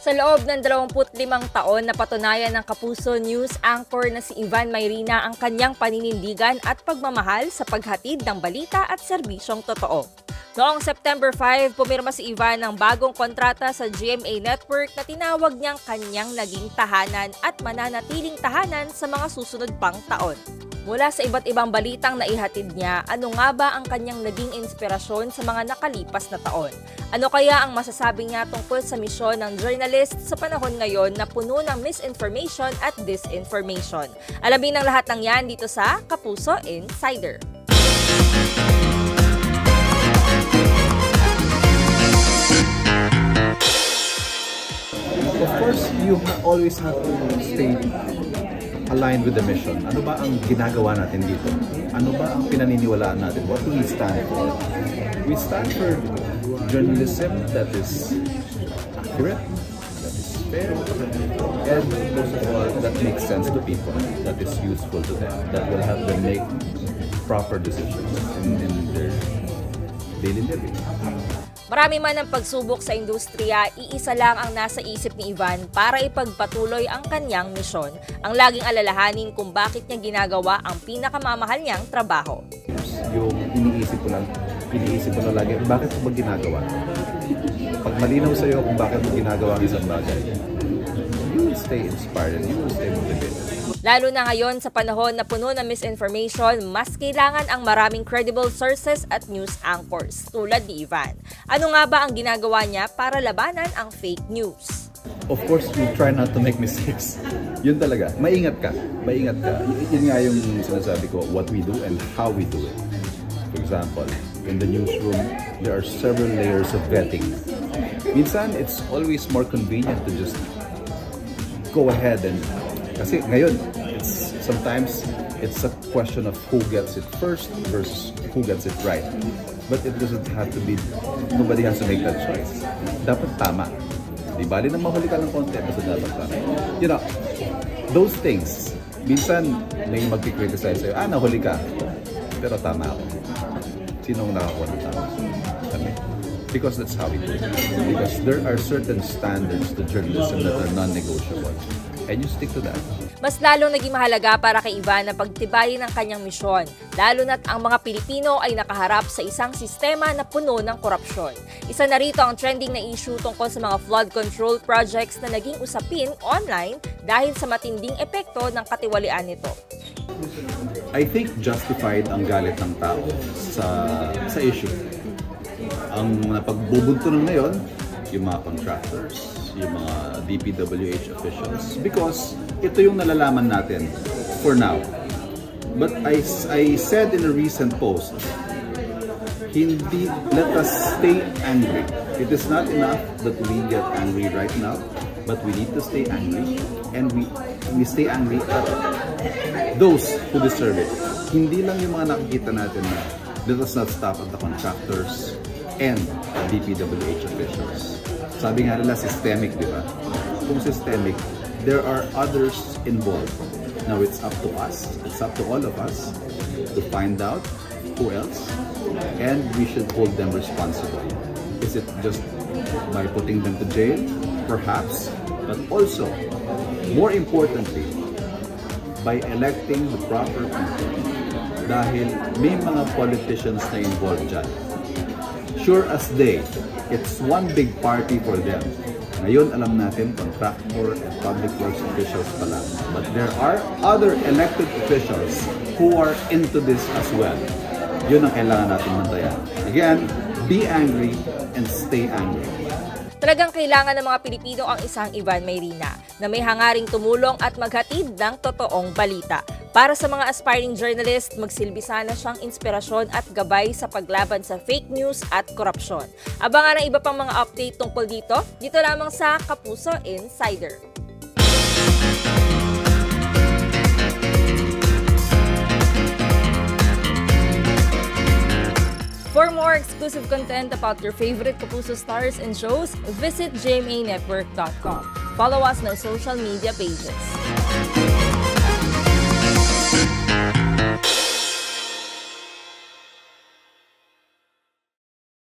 Sa loob ng 25 taon, napatunayan ng Kapuso News anchor na si Ivan Mayrina ang kanyang paninindigan at pagmamahal sa paghatid ng balita at serbisyong totoo. Noong September 5, pumirma si Ivan ng bagong kontrata sa GMA Network na tinawag niyang kanyang naging tahanan at mananatiling tahanan sa mga susunod pang taon. Mula sa iba't ibang balitang naihatid niya, ano nga ba ang kanyang naging inspirasyon sa mga nakalipas na taon? Ano kaya ang masasabi niya tungkol sa misyon ng journalist sa panahon ngayon na puno ng misinformation at disinformation? Alamin ang lahat ng yan dito sa Kapuso Insider. Of course, you always have to stay aligned with the mission. Ano ba ang ginagawa natin dito? Ano ba ang pinaniniwalaan natin? What do we stand for? We stand for journalism that is accurate, that is fair, and most of all, that makes sense to people, that is useful to them, that will help them make proper decisions in their daily living. Marami man ang pagsubok sa industriya, iisa lang ang nasa isip ni Ivan para ipagpatuloy ang kanyang misyon. Ang laging alalahanin kung bakit niya ginagawa ang pinakamamahal niyang trabaho. Yung iniisip ko na lagi, bakit mo ba ginagawa? Pag malinaw sa iyo kung bakit mo ginagawa ang isang bagay, you will stay inspired and you will stay motivated. Lalo na ngayon sa panahon na puno ng misinformation, mas kailangan ang maraming credible sources at news anchors tulad ni Ivan. Ano nga ba ang ginagawa niya para labanan ang fake news? Of course, you try not to make mistakes. Yun talaga. Maingat ka. Maingat ka. Yun nga yung sinasabi ko, what we do and how we do it. For example, in the newsroom, there are several layers of vetting. Minsan, it's always more convenient to just go ahead and kasi ngayon, sometimes it's a question of who gets it first versus who gets it right. But it doesn't have to be, nobody has to make that choice. Dapat tama. Di bali na mahuli ka ng konti, basta dapat tama. You know, those things, minsan may mag-criticize sa'yo, nahuli ka, pero tama ako. Sinong nakakuha ng tama? Kami. Because that's how we do it. Because there are certain standards to journalism that are non-negotiable. And you stick to that. Mas lalong naging mahalaga para kay Ivan na pagtibayin ang kanyang misyon, lalo na't ang mga Pilipino ay nakaharap sa isang sistema na puno ng korupsyon. Isa na rito ang trending na issue tungkol sa mga flood control projects na naging usapin online dahil sa matinding epekto ng katiwalian nito. I think justified ang galit ng tao sa issue. Ang napagbubuntunan ngayon, yung mga contractors, yung mga DPWH officials, because ito yung nalalaman natin for now. But I said in a recent post, let us stay angry. It is not enough that we get angry right now, but we need to stay angry, and we stay angry at those who deserve it. Hindi lang yung mga nakikita natin na let us not stop at the contractors and DPWH officials. Sabi nga nila systemic, di ba? Kung systemic, there are others involved. Now it's up to us, it's up to all of us to find out who else, and we should hold them responsible. Is it just by putting them to jail? Perhaps, but also, more importantly, by electing the proper people. Dahil may mga politicians na involved dyan. Sure as day, it's one big party for them. Ngayon alam natin, contractor and public works officials pala. But there are other elected officials who are into this as well. Yun ang kailangan natin mantayan. Again, be angry and stay angry. Talagang kailangan ng mga Pilipino ang isang Ivan Mayrina na may hangaring tumulong at maghatid ng totoong balita. Para sa mga aspiring journalist, magsilbi sana siyang inspirasyon at gabay sa paglaban sa fake news at korupsyon. Abangan ang iba pang mga update tungkol dito lamang sa Kapuso Insider. For more exclusive content about your favorite Kapuso stars and shows, visit gmanetwork.com. Follow us on our social media pages.